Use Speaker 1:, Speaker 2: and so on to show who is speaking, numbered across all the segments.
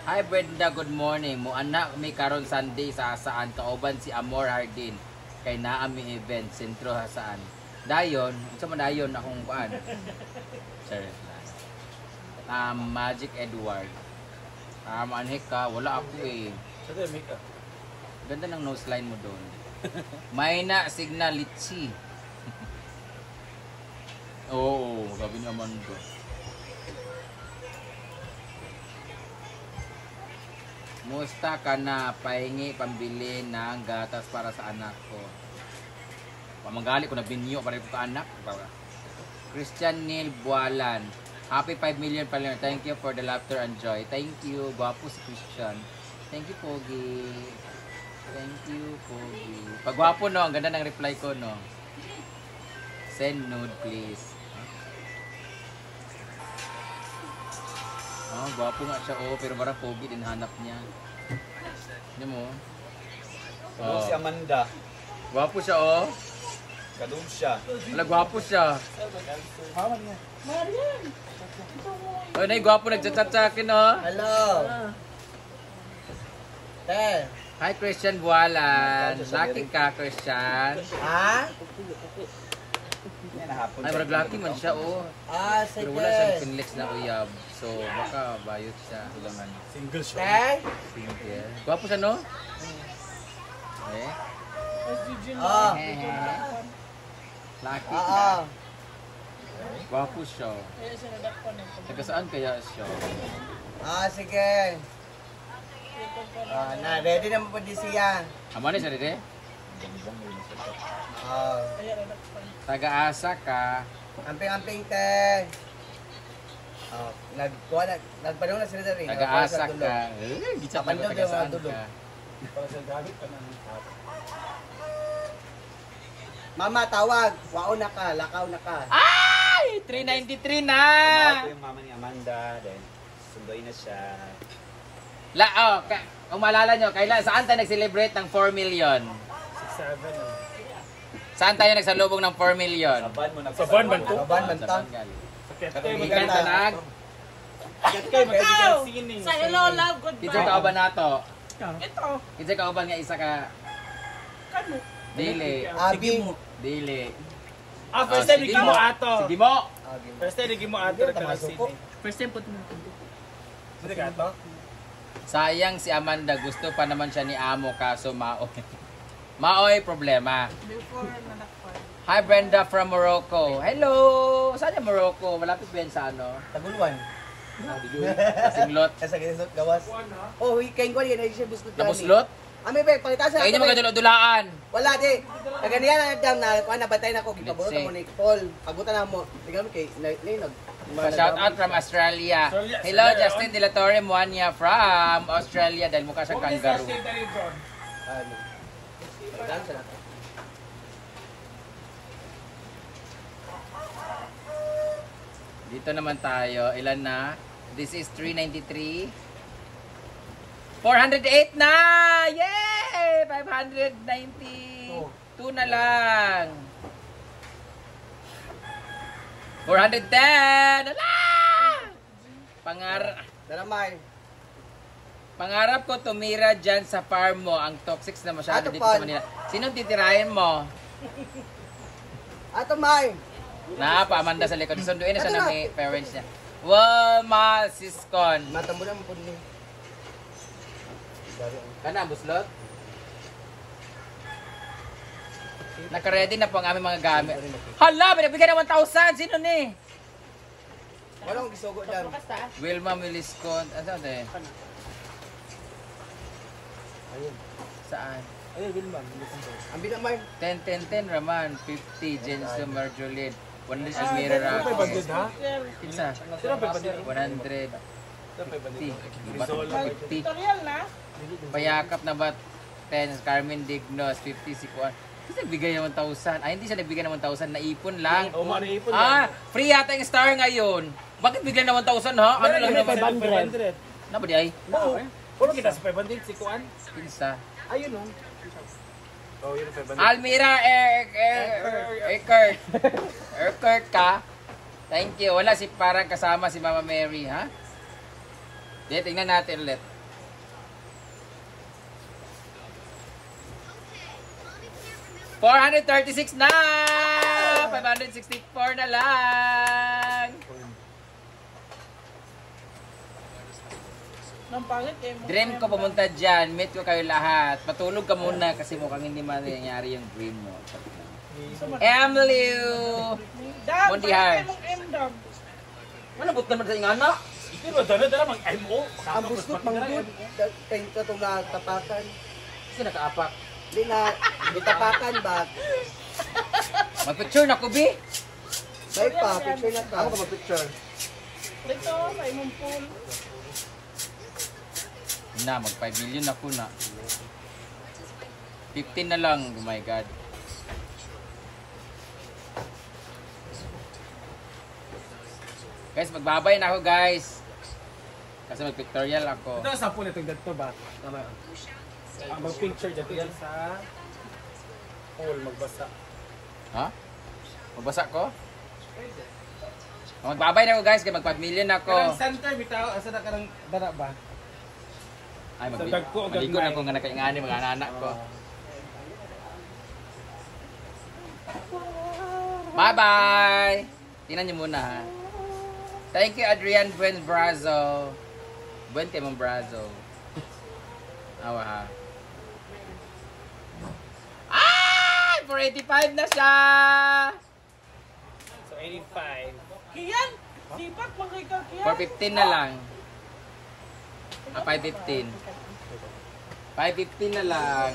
Speaker 1: Hi Brenda, good morning. Mo anak mi karon Sunday sa saan kauban si Amor Hardin. Kay naa mi event sentro ha saan. Dayon, unsa man dayon akong kuan. Sorry. Magic Edward. Manhik ka, wala ako eh.
Speaker 2: Sa tayo, make up.
Speaker 1: Ganda ng nose line mo doon. Mayna Signal Litsi. Oo, sabi naman ko. Musta ka na pahingi pambili ng gatas para sa anak ko? Pamanggali ko na binyo para ito ka anak. Christian Neil Bualan. Happy 5 million pala. Thank you for the laughter and joy. Thank you. Gwapo si Christian. Thank you, Pogi. Thank you, Pogi. Pagwapo no, ang ganda ng reply ko no. Send nude please. Oh, gwapo nga siya oh, pero parang Pogi din hanap niya. Ano mo?
Speaker 2: Kadug si Amanda.
Speaker 1: Gwapo siya oh.
Speaker 2: Kadug siya.
Speaker 1: Wala, gwapo siya.
Speaker 2: Haman niya.
Speaker 3: Marian!
Speaker 1: Oh, nay gwapo nagchat-chat sa akin oh.
Speaker 3: Hello! Te!
Speaker 1: Hi Christian Bualan. Lucky ka Christian.
Speaker 3: Ha?
Speaker 2: Yan nahapon.
Speaker 1: Ay, marag lucky man siya oh.
Speaker 3: Ah, sige.
Speaker 1: Pero wala siyang pinlex na uyab. So, baka bayot siya.
Speaker 2: Tulangan. Single shot.
Speaker 3: Te?
Speaker 1: Single. Gwapo siya no? Eh?
Speaker 3: Oh.
Speaker 1: Lucky
Speaker 3: Oo.
Speaker 1: ka. Gwapo siya. Taga saan kaya siya?
Speaker 3: Ah, sige. Ah, na, ready naman po di siya.
Speaker 1: Amo na siya dito?
Speaker 3: Oh.
Speaker 1: Taga-asa ka.
Speaker 3: Amping-amping, te. Oh, nagpanong na sila rin.
Speaker 1: Taga-asa ka. Gitsa pa
Speaker 3: Kapandog
Speaker 1: taga saan
Speaker 3: yung mga
Speaker 1: ka.
Speaker 2: Para sa gamit ka ng hap.
Speaker 3: Mama, tawag. Wao na ka, lakaw na ka.
Speaker 1: Ay! 393 na!
Speaker 2: Ito yung mama ni Amanda. Then, sunduin na siya.
Speaker 1: Kung maalala nyo, kailan, saan tayo nag-celebrate ng 4 million?
Speaker 2: 6-7.
Speaker 1: Saan tayo nagsalubong ng 4 million?
Speaker 2: Saban mo.
Speaker 4: Sa ban man to?
Speaker 3: Kaban, banta.
Speaker 1: Ikan tanag.
Speaker 2: Kat kayo, magkabigan sining.
Speaker 5: Sa hello, love, goodbye.
Speaker 1: Kitsa kauban nato.
Speaker 5: Ito.
Speaker 1: Kitsa kauban nga isa ka.
Speaker 5: Kano?
Speaker 1: Dili.
Speaker 3: Abi.
Speaker 1: Dili.
Speaker 4: First time
Speaker 1: sige
Speaker 4: ikaw
Speaker 1: mo.
Speaker 4: ato.
Speaker 1: Sige mo.
Speaker 4: First time ikaw ato ka
Speaker 3: Suko.
Speaker 4: First time put mo. Sige ka ato.
Speaker 1: Sayang si Amanda. Gusto pa naman siya ni Amo kaso maoy. Maoy problema.
Speaker 5: Before nanakpan.
Speaker 1: Hi Brenda from Morocco. Hello! Saan yung Morocco? Malapit ba yan sa ano?
Speaker 3: Taguluan.
Speaker 1: Kasinglot.
Speaker 3: Sa ginisot gawas. Oh, kain ko yan siya buslot.
Speaker 1: Nabuslot?
Speaker 3: Ami ba palitan sa.
Speaker 1: Kaya niya magdula-dulaan.
Speaker 3: Wala di. Kaganiya na nagdam na kuan na bantay na ko gipabulot
Speaker 1: Let's see.
Speaker 3: mo ni Paul. Pagutan na mo. Tingnan mo kay nag
Speaker 1: Shout out from Australia. Hello Justin De La Torre Muanya from Australia dahil mukha siyang kangaroo.
Speaker 3: Ano? Palitan sa natin.
Speaker 1: Dito naman tayo. Ilan na? This is 393. 408 na! Yay! 590. 2 na lang. 410! Ala! Pangarap ko tumira dyan sa farm mo. Ang toxic na masyado
Speaker 3: Ato,
Speaker 1: dito sa
Speaker 3: Paul.
Speaker 1: Manila. Sinong titirahin mo?
Speaker 3: Ato May.
Speaker 1: Pa Amanda sa likod. Sunduin na siya ng
Speaker 3: Ato na.
Speaker 1: may parents niya. Well, ma, siskon.
Speaker 3: Matambo na mo pud ni.
Speaker 1: Kana, buslot? Naka-ready na po ang aming mga gamit. Hala, binibigyan ng 1,000. Sino ni?
Speaker 3: Wala akong gisugo dyan.
Speaker 1: Wilma Miliscon. Ano eh?
Speaker 3: Ayun.
Speaker 1: Saan?
Speaker 4: Ay, Wilman.
Speaker 3: Ang binamay.
Speaker 1: 10, 10, 10 Raman. 50, Jenso Marjolid. 100 si Mira
Speaker 4: Ito
Speaker 1: Rafi.
Speaker 4: 500 ha?
Speaker 1: Kinsa?
Speaker 4: Sino 500?
Speaker 1: 100. 50. Ba't 50?
Speaker 5: Tutorial na.
Speaker 1: Payakap na ba 10? Carmen Dignos. 50 si Juan. Kasi nagbigay ng 1,000. Ay, hindi siya nagbigay ng 1,000. Naipon lang.
Speaker 4: O, maniipon
Speaker 1: Free yata yung star ngayon. Bakit bigyan ng 1,000 ha? Ano lang naman?
Speaker 4: 500.
Speaker 1: Ano ba di ay?
Speaker 4: Oo. Puro kita sa 500 si Kuan.
Speaker 1: Kinsa?
Speaker 4: Ayun oh. Oh, yun 500.
Speaker 1: Almira Erkert ka. Thank you. Wala si parang kasama si Mama Mary, ha? Di, tingnan natin ulit. 436 na! 564 na lang!
Speaker 5: Nang pangit eh.
Speaker 1: Dream ko pumunta dyan. Meet ko kayo lahat. Patulog ka muna kasi mukhang hindi man nangyari yung dream mo. Emily!
Speaker 5: Dam,
Speaker 1: Mondihar.
Speaker 5: pangit eh mong M-dam.
Speaker 1: Manabot naman sa ingana.
Speaker 4: Pero dala mag-MO.
Speaker 3: Ang bustot, manggod. Kayo ka itong tapakan.
Speaker 1: Kasi nakaapak.
Speaker 3: Hindi na, tapakan ba?
Speaker 1: Mag-picture na ko, Bi.
Speaker 3: May pa, picture na ka.
Speaker 4: Ako ka mag-picture.
Speaker 5: Dito, sa imong pool.
Speaker 1: Na, mag 5 million ako na. 15 na lang. Oh my God. Guys, magbabay na ako, guys. Kasi mag-pictorial ako.
Speaker 4: Ito sa pool itong dito ba? Tama. Ang mag-picture dito yan sa pool magbasa.
Speaker 1: Ha? Magbasa ko? Magbabay na ako, guys. Kaya mag 5 million ako.
Speaker 4: Karang center bitaw asa na karang dana ba?
Speaker 1: Ay,
Speaker 4: Sa dagko o
Speaker 1: maligo na
Speaker 4: gagmay.
Speaker 1: ako nga nakaingani mga anak ko. Bye-bye! Tingnan niyo muna, ha? Thank you, Adrian Buen Brazo. Buen kay mong Brazo. Awa, ha? Ay! 485 na siya!
Speaker 2: So 85.
Speaker 5: Kiyan! Sipak, magkikaw kiyan.
Speaker 1: 415 na lang. 515. 515 na lang.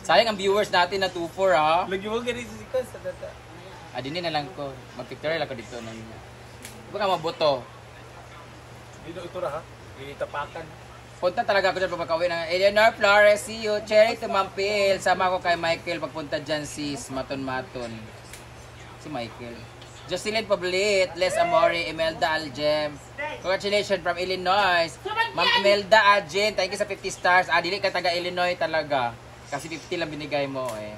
Speaker 1: Sayang ang viewers natin na 24, ha?
Speaker 4: Lagi mo ganito si Kos sa data.
Speaker 1: Adinin na lang ko. Mag-pictorial ako dito. Baka mabuto.
Speaker 4: Dito ito ra ha. Itapakan.
Speaker 1: Punta talaga ako dyan pagkakawin ng Eleanor Flores, see you. Cherry Tumampil. Sama ko kay Michael pagpunta dyan, sis. Maton-maton. Si Michael. Jocelyn Poblit, Les Amore, Imelda Aljem. Congratulations from Illinois. Ma'am Imelda Aljem, thank you sa 50 stars. Dili ka taga Illinois talaga. Kasi 50 lang binigay mo eh.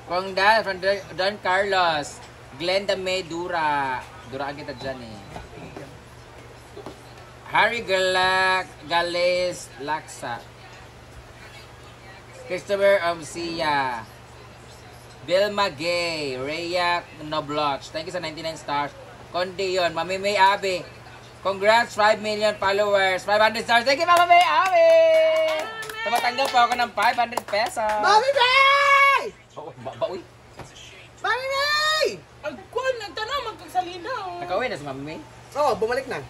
Speaker 1: Kung Dan, from Don Carlos. Glenda May Dura. Duraan kita dyan eh. Harry Gales Laksa. Christopher Omsia. Vilma Gay. Rhea Nobloch. Thank you sa 99 stars. Kundi yun. Mami May Abe. Congrats, 5 million followers. 500 stars. Thank you, Mama May Abe. Tumatanggap po ako ng 500 pesos.
Speaker 3: Mami May!
Speaker 1: Oh, uy.
Speaker 3: Mami May!
Speaker 5: Agkuhan, nagtanong, magkagsalina.
Speaker 1: Nakauwi na si Mami May.
Speaker 3: Oo, bumalik na.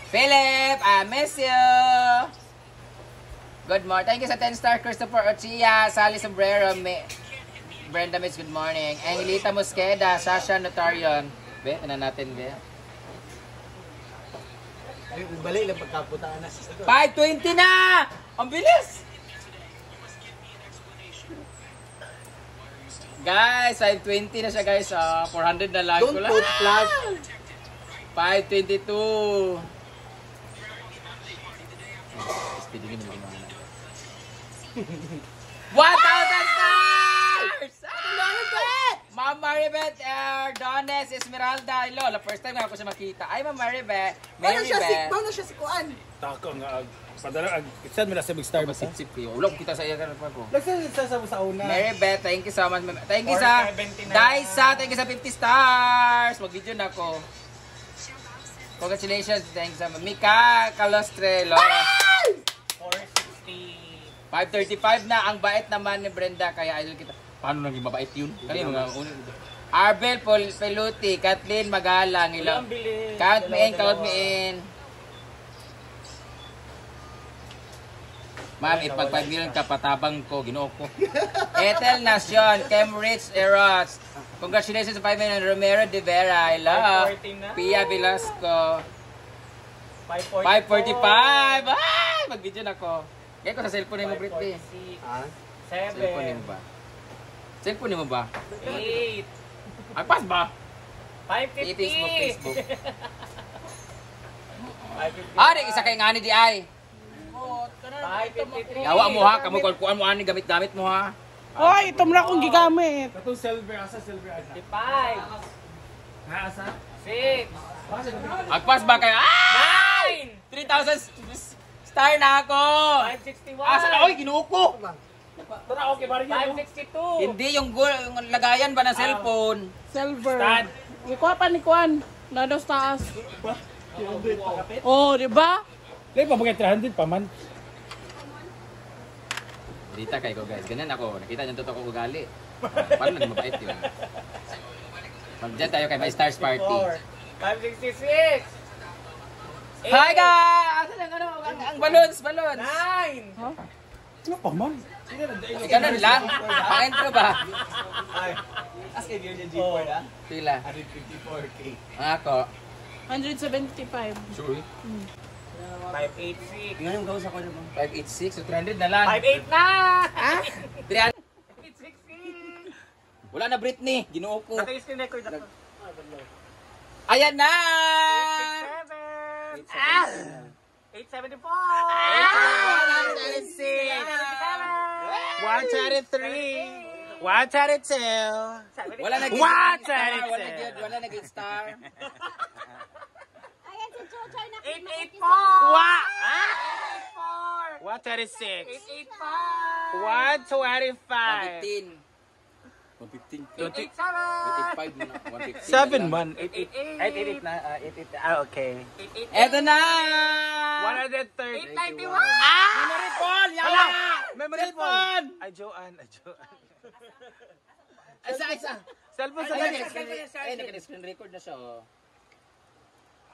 Speaker 1: Philip, I miss you. Good morning. Thank you sa 10 star Christopher Ochia, Sally Sombrero, Brenda Mitz, good morning. Angelita Mosqueda, Sasha Notarion. Be, tanan natin, be.
Speaker 3: Balik lang pagkaputaan na.
Speaker 1: 520 na! Ang bilis! Guys, 520 na siya guys. 400 na lang ko
Speaker 3: Don't
Speaker 1: lang.
Speaker 3: put flash.
Speaker 1: 522. Speedy din naman mga 1,000 stars! Ma'am Maribeth Dones Esmeralda. Hello, first time nga ako siya makita. Ay, Ma'am Maribeth.
Speaker 3: Paano siya si Kuan?
Speaker 4: Tako nga padala saan mo na sa big star ba sa?
Speaker 1: Sip-sip kayo. Wala ko kita sa iya ka ko.
Speaker 4: Nagsasabi sa una.
Speaker 1: Maribeth, thank you so much. Thank you sa
Speaker 2: 479.
Speaker 1: Daisa. Thank you sa 50 stars. Mag-video na ako. Congratulations. Thank you sa Mika Calostrelo.
Speaker 2: 460.
Speaker 1: 535 na. Ang bait naman ni Brenda. Kaya idol kita. Paano naging mabait yun? Kanino nga Arbel Peluti. Kathleen Magalang. Hello. Count me in. Count me in. Ma'am, ipag 5 million kapatabang ko, ginoo ko. Ethel Nacion, Cambridge Eros. Congratulations sa 5 million, Romero de Vera. I love.
Speaker 2: 540 na.
Speaker 1: Pia Velasco.
Speaker 2: 545.
Speaker 1: 545. Ay! Mag-video na ko. Kaya ko sa cellphone mo, Britney.
Speaker 2: 546.
Speaker 3: Ah?
Speaker 1: Cellphone
Speaker 2: 7.
Speaker 1: mo ba? Cellphone mo ba?
Speaker 2: 8.
Speaker 1: Agpas ba?
Speaker 2: 550.
Speaker 1: Facebook, Facebook.
Speaker 2: 550.
Speaker 1: Ah, isa kay ngani di ay.
Speaker 2: 553.
Speaker 1: Yawa mo ha, kamu kuan mo ani gamit-gamit mo ha.
Speaker 5: Hoy, ito mo na akong gigamit.
Speaker 4: Katong silver asa silver ana.
Speaker 2: 55.
Speaker 4: Ha asa?
Speaker 2: 6.
Speaker 1: Agpas ba kay? Ah!
Speaker 2: 9.
Speaker 1: 3,000 star na ako.
Speaker 2: 561.
Speaker 1: Asa na oy ginoo ko.
Speaker 4: Tara, okay ba rin yan?
Speaker 2: 562.
Speaker 1: Hindi yung lagayan ba ng cellphone?
Speaker 5: Silver.
Speaker 4: Stand.
Speaker 5: Ikuha pa ni Kuan. Nado sa taas. Oh, di ba?
Speaker 4: Dahil pa bagay 300 pa man.
Speaker 1: Dita kay ko guys. Ganyan ako. Nakita niyo totoo ko ugali. Paano naging mabait yun? Mag-jet tayo kay My Stars Party.
Speaker 2: 566.
Speaker 1: Hi guys! Asan ang balloons?
Speaker 2: 9.
Speaker 4: Ano pa man?
Speaker 1: Ganun lang. Pang-intro ba?
Speaker 3: As kay Virgin G4 na?
Speaker 1: Pila.
Speaker 3: 154K.
Speaker 1: Ako.
Speaker 5: 175.
Speaker 1: Sure.
Speaker 2: 586.
Speaker 3: Ngayon gawas ako naman.
Speaker 1: 586. So 300 na lang.
Speaker 2: 58 na.
Speaker 1: 300.
Speaker 2: 860.
Speaker 1: Wala na Britney. Ginoo ko.
Speaker 2: Naka-screen record ako.
Speaker 1: Ayan na!
Speaker 2: 874.
Speaker 4: 133. 132.
Speaker 1: Wala na
Speaker 4: What?
Speaker 1: Wala na star.
Speaker 6: Ayan si Chochoy na
Speaker 2: 884.
Speaker 4: What?
Speaker 2: 884.
Speaker 4: 135. 125.
Speaker 1: 115.
Speaker 2: 887.
Speaker 1: 185 na. 115.
Speaker 4: 7 man.
Speaker 2: 888 na. 88. Ah, okay.
Speaker 1: Eto na!
Speaker 4: 130.
Speaker 2: 891.
Speaker 1: Memory phone! Yawa!
Speaker 4: Memory phone. Ay, Joanne.
Speaker 1: Isa.
Speaker 4: Cellphone sa
Speaker 1: Ay,
Speaker 4: kanya.
Speaker 1: naka-screen record na siya. Oh.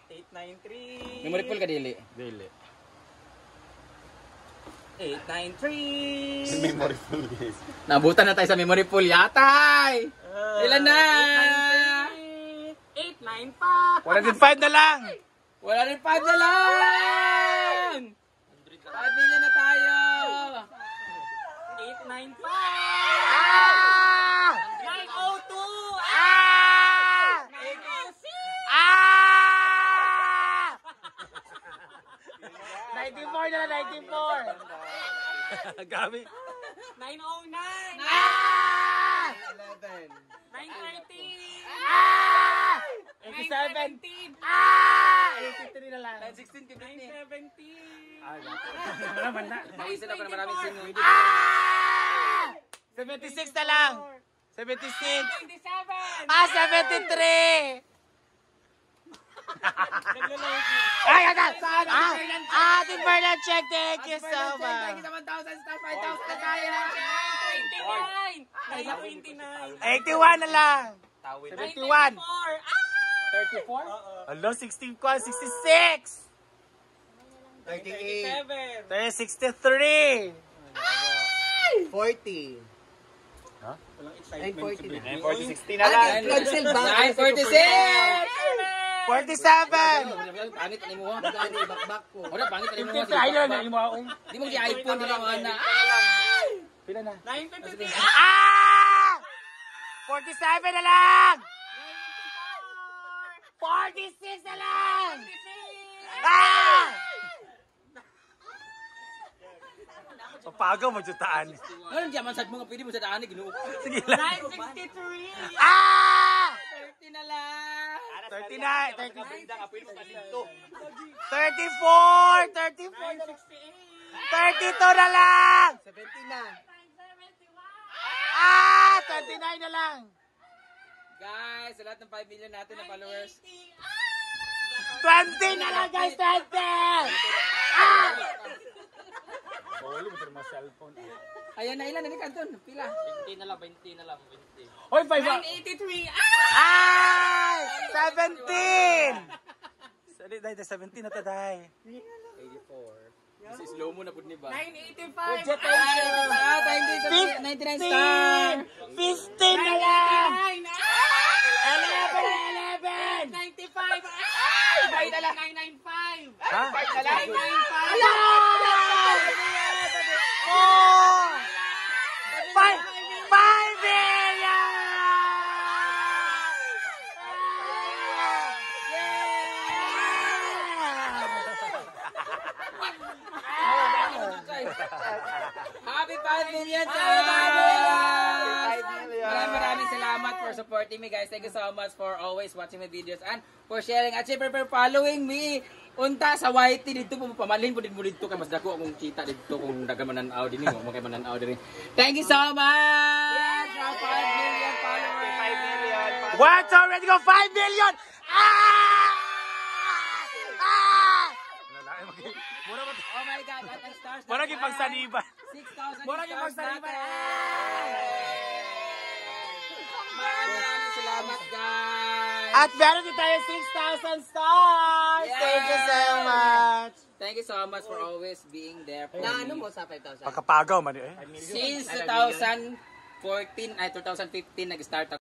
Speaker 2: 893.
Speaker 1: Memory phone ka dili.
Speaker 4: Dili.
Speaker 2: 893.
Speaker 4: Memory phone, guys.
Speaker 1: Nabutan na tayo sa memory pool. Yatay! Ilan na?
Speaker 2: 895.
Speaker 4: 105 na lang.
Speaker 1: Wala rin 5 na lang! 5 million na tayo!
Speaker 2: 895. 902.
Speaker 4: 94 na lang, 94. Gabi.
Speaker 2: 909. 930.
Speaker 4: 87. 83 na lang.
Speaker 1: 916 kay Britney.
Speaker 2: 970.
Speaker 4: Naman na.
Speaker 1: Naisa na pa na maraming sino.
Speaker 4: 76 na lang. 76.
Speaker 2: 97.
Speaker 4: 73. Ay, agad! Ating Bernard check. Thank you so much.
Speaker 1: 1,000 star, 5,000 na tayo!
Speaker 2: 29.
Speaker 4: 81 na lang. 71.
Speaker 2: 34.
Speaker 4: 34? Hello, 64, 66.
Speaker 3: 38.
Speaker 4: 63.
Speaker 3: 40.
Speaker 4: Ha?
Speaker 3: 940 na.
Speaker 2: 940. 60 na lang.
Speaker 1: 946!
Speaker 4: 47.
Speaker 1: Pangit na mo.
Speaker 3: Magkano ibakbak ko?
Speaker 1: Wala, pangit na mo.
Speaker 4: Ayun na, yung mga
Speaker 1: Di mo si iPhone, di mo na.
Speaker 4: Pila na?
Speaker 2: 953.
Speaker 4: 47 na lang. 46 na lang. Papagaw mo jutaan.
Speaker 1: Ano di man sad mo nga pwede mo sa daan ginuo.
Speaker 4: Sige lang.
Speaker 2: 963.
Speaker 1: 30 na lang.
Speaker 4: 39, 34, 32 na lang.
Speaker 3: 70 na.
Speaker 4: 29 na lang.
Speaker 1: Guys, sa lahat ng 5 million natin na followers.
Speaker 4: 20 na lang, guys, 20.
Speaker 1: Ayan na, ilan na ni Kanton? Pila?
Speaker 2: 20 na lang.
Speaker 4: Hoy, 5.
Speaker 2: 983.
Speaker 4: 17. Sorry, dahil 17 na to, dahil.
Speaker 1: 84. Kasi slow mo na po ni ba?
Speaker 2: 985.
Speaker 1: Thank you sa 99 star.
Speaker 4: 15 na lang. 11.
Speaker 2: 95. Ay, na lang. 995.
Speaker 4: Ha? 5 million!
Speaker 1: Happy 5 million! Maraming salamat for for supporting me, guys. Thank you so much for always watching my videos and for sharing at syempre for following me. Unta sa YT dito po pamalin po din mo dito kay mas dako akong kita dito kung daga mananaw din mo kay mananaw din. Thank you so much. Our 5 million followers.
Speaker 2: 5 million.
Speaker 4: What's already go 5 million?
Speaker 1: Oh my God, at ang stars.
Speaker 4: Mura gyud pagsaniban.
Speaker 1: 6,000.
Speaker 4: Mura gyud pagsaniban.
Speaker 1: Maraming salamat, guys.
Speaker 4: At meron din tayo 6,000 stars.
Speaker 1: Yes.
Speaker 4: Thank you so much.
Speaker 1: Thank you so much for always being there for
Speaker 3: Na
Speaker 1: me.
Speaker 3: ano mo sa 5,000?
Speaker 4: Pagkapagaw man eh.
Speaker 1: Since 2014 ay 2015 nag-start ako.